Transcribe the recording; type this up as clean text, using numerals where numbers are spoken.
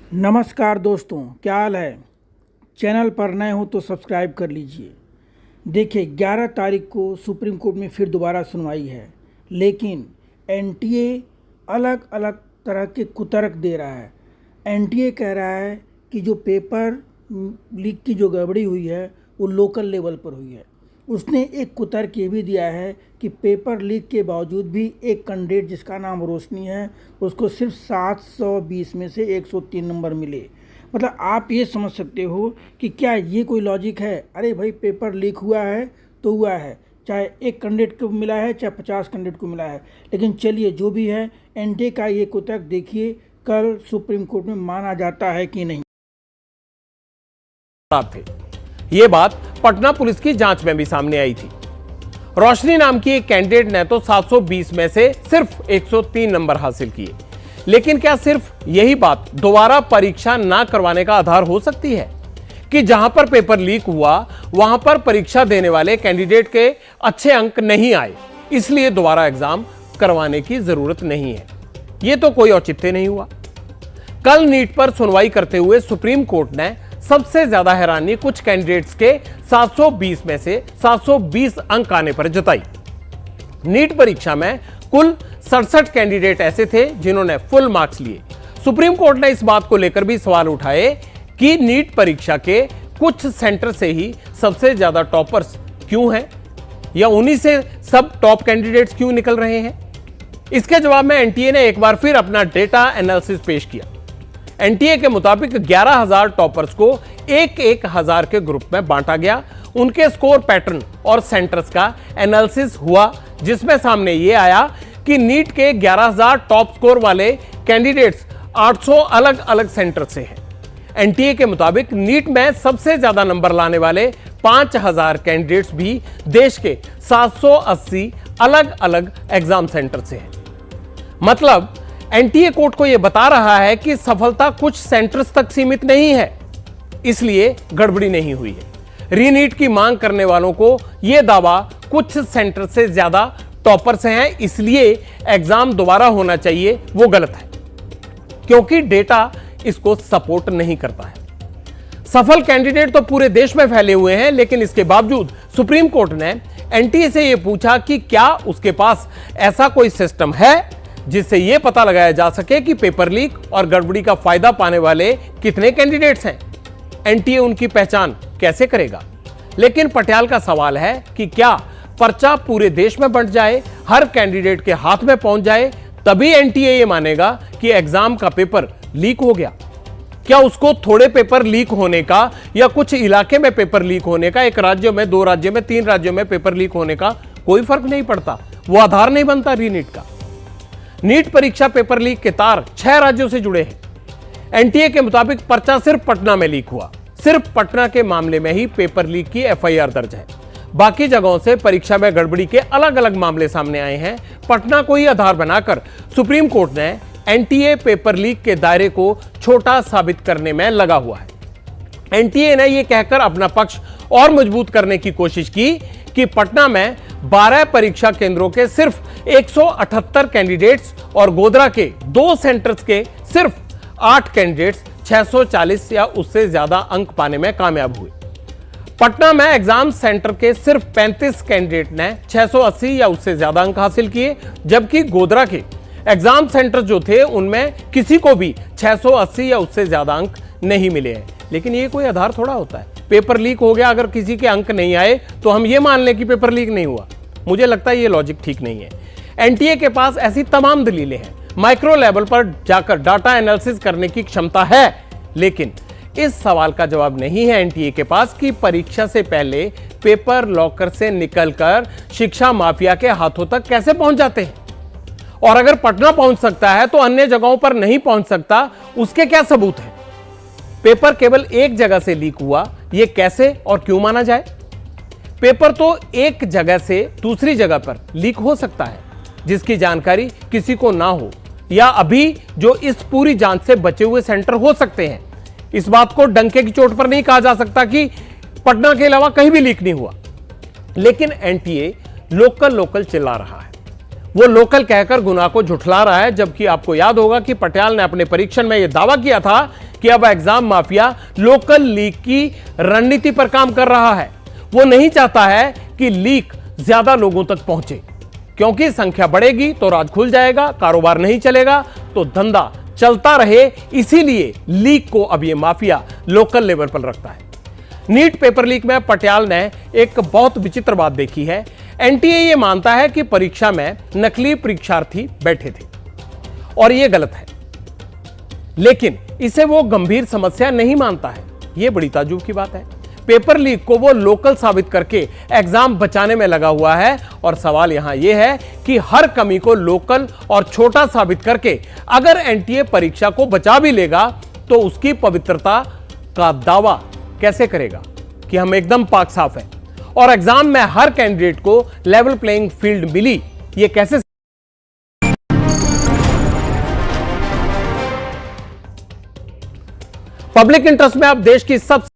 नमस्कार दोस्तों, क्या हाल है। चैनल पर नए हो तो सब्सक्राइब कर लीजिए। देखिए 11 तारीख को सुप्रीम कोर्ट में फिर दोबारा सुनवाई है, लेकिन एनटीए अलग अलग तरह के कुतर्क दे रहा है। एनटीए कह रहा है कि जो पेपर लीक की जो गड़बड़ी हुई है वो लोकल लेवल पर हुई है। उसने एक कुतर्क ये भी दिया है कि पेपर लीक के बावजूद भी एक कैंडिडेट जिसका नाम रोशनी है उसको सिर्फ 720 में से 103 नंबर मिले। मतलब आप ये समझ सकते हो कि क्या ये कोई लॉजिक है। अरे भाई, पेपर लीक हुआ है तो हुआ है, चाहे एक कैंडिडेट को मिला है चाहे 50 कैंडिडेट को मिला है। लेकिन चलिए, जो भी है, एनटीए का ये कुतर्क देखिए कल सुप्रीम कोर्ट में माना जाता है कि नहीं। थे ये बात पटना पुलिस की जांच में भी सामने आई थी। रोशनी नाम की एक कैंडिडेट ने तो 720 में से सिर्फ 103 नंबर हासिल किए। लेकिन क्या सिर्फ यही बात दोबारा परीक्षा ना करवाने का आधार हो सकती है कि जहां पर पेपर लीक हुआ वहां पर परीक्षा देने वाले कैंडिडेट के अच्छे अंक नहीं आए, इसलिए दोबारा एग्जाम करवाने की जरूरत नहीं है। यह तो कोई औचित्य नहीं हुआ। कल नीट पर सुनवाई करते हुए सुप्रीम कोर्ट ने सबसे ज्यादा हैरानी कुछ कैंडिडेट्स के 720 में से 720 अंक आने पर जताई। नीट परीक्षा में कुल 67 कैंडिडेट ऐसे थे जिन्होंने फुल मार्क्स लिए। सुप्रीम कोर्ट ने इस बात को लेकर भी सवाल उठाए कि नीट परीक्षा के कुछ सेंटर से ही सबसे ज्यादा टॉपर्स क्यों हैं, या उन्हीं से सब टॉप कैंडिडेट्स क्यों निकल रहे हैं। इसके जवाब में एनटीए ने एक बार फिर अपना डेटा एनालिसिस पेश किया। एनटीए के मुताबिक 11,000 टॉपर्स को एक हजार के ग्रुप में बांटा गया। उनके स्कोर पैटर्न और सेंटर्स का एनालिसिस हुआ, जिसमें सामने यह आया कि नीट के 11,000 टॉप स्कोर वाले कैंडिडेट्स 800 अलग अलग सेंटर से हैं। एनटीए के मुताबिक नीट में सबसे ज्यादा नंबर लाने वाले 5,000 कैंडिडेट्स भी देश के 780 अलग अलग एग्जाम सेंटर से हैं। मतलब एनटीए कोर्ट को यह बता रहा है कि सफलता कुछ सेंटर्स तक सीमित नहीं है, इसलिए गड़बड़ी नहीं हुई है। रीनीट की मांग करने वालों को यह दावा कुछ सेंटर से ज्यादा टॉपर से हैं, इसलिए एग्जाम दोबारा होना चाहिए, वो गलत है, क्योंकि डेटा इसको सपोर्ट नहीं करता है। सफल कैंडिडेट तो पूरे देश में फैले हुए हैं, लेकिन इसके बावजूद सुप्रीम कोर्ट ने एनटीए से यह पूछा कि क्या उसके पास ऐसा कोई सिस्टम है जिससे यह पता लगाया जा सके कि पेपर लीक और गड़बड़ी का फायदा पाने वाले कितने कैंडिडेट्स हैं। एनटीए उनकी पहचान कैसे करेगा। लेकिन पटियाल का सवाल है कि क्या पर्चा पूरे देश में बंट जाए, हर कैंडिडेट के हाथ में पहुंच जाए, तभी एनटीए यह मानेगा कि एग्जाम का पेपर लीक हो गया। क्या उसको थोड़े पेपर लीक होने का या कुछ इलाके में पेपर लीक होने का, एक राज्य में, 2 राज्यों में, 3 राज्यों में पेपर लीक होने का कोई फर्क नहीं पड़ता, वो आधार नहीं बनता रीनीट का। नीट परीक्षा पेपर लीक के तार 6 राज्यों से जुड़े हैं। एनटीए के मुताबिक पर्चा सिर्फ पटना में लीक हुआ। सिर्फ पटना के मामले में ही पेपर लीक की एफआईआर दर्ज है। बाकी जगहों से परीक्षा में गड़बड़ी के अलग अलग मामले सामने आए हैं। पटना को ही आधार बनाकर सुप्रीम कोर्ट ने एनटीए पेपर लीक के दायरे को छोटा साबित करने में लगा हुआ है। एनटीए ने यह कहकर अपना पक्ष और मजबूत करने की कोशिश की कि पटना में 12 परीक्षा केंद्रों के सिर्फ 178 कैंडिडेट्स और गोधरा के 2 सेंटर्स के सिर्फ 8 कैंडिडेट्स 640 या उससे ज्यादा अंक पाने में कामयाब हुए। पटना में एग्जाम सेंटर के सिर्फ 35 कैंडिडेट ने 680 या उससे ज्यादा अंक हासिल किए, जबकि गोधरा के एग्जाम सेंटर जो थे उनमें किसी को भी 680 या उससे ज्यादा अंक नहीं मिले हैं। लेकिन ये कोई आधार थोड़ा होता है। पेपर लीक हो गया, अगर किसी के अंक नहीं आए तो हम ये मान लें कि पेपर लीक नहीं हुआ। मुझे लगता है ये लॉजिक ठीक नहीं है। एनटीए के पास ऐसी तमाम दलीलें हैं, माइक्रो लेवल पर जाकर डाटा एनालिसिस करने की क्षमता है, लेकिन इस सवाल का जवाब नहीं है एनटीए के पास कि परीक्षा से पहले पेपर लॉकर से निकलकर शिक्षा माफिया के हाथों तक कैसे पहुंच जाते हैं। और अगर पटना पहुंच सकता है तो अन्य जगहों पर नहीं पहुंच सकता, उसके क्या सबूत हैं। पेपर केवल एक जगह से लीक हुआ, यह कैसे और क्यों माना जाए। पेपर तो एक जगह से दूसरी जगह पर लीक हो सकता है, जिसकी जानकारी किसी को ना हो, या अभी जो इस पूरी जांच से बचे हुए सेंटर हो सकते हैं। इस बात को डंके की चोट पर नहीं कहा जा सकता कि पटना के अलावा कहीं भी लीक नहीं हुआ। लेकिन एनटीए लोकल चिल्ला रहा है, वो लोकल कहकर गुनाह को झुठला रहा है। जबकि आपको याद होगा कि पटियाल ने अपने परीक्षण में यह दावा किया था कि कि अब एग्जाम माफिया लोकल लीक की रणनीति पर काम कर रहा है। वो नहीं चाहता है कि लीक ज्यादा लोगों तक पहुंचे, क्योंकि संख्या बढ़ेगी तो राज खुल जाएगा, कारोबार नहीं चलेगा तो धंधा चलता रहे। इसीलिए लीक को अब ये माफिया लोकल लेवल पर रखता है। नीट पेपर लीक में पटियाल ने एक बहुत विचित्र बात देखी है। एनटीए ये मानता है कि परीक्षा में नकली परीक्षार्थी बैठे थे और ये गलत है, लेकिन इसे वो गंभीर समस्या नहीं मानता है। ये बड़ी ताज्जुब की बात है। पेपर लीक को वो लोकल साबित करके एग्जाम बचाने में लगा हुआ है और सवाल यहां यह है कि हर कमी को लोकल और छोटा साबित करके अगर एनटीए परीक्षा को बचा भी लेगा तो उसकी पवित्रता का दावा कैसे करेगा कि हम एकदम पाक साफ हैं और एग्जाम में हर कैंडिडेट को लेवल प्लेइंग फील्ड मिली। ये कैसे पब्लिक इंटरेस्ट में अब देश की सब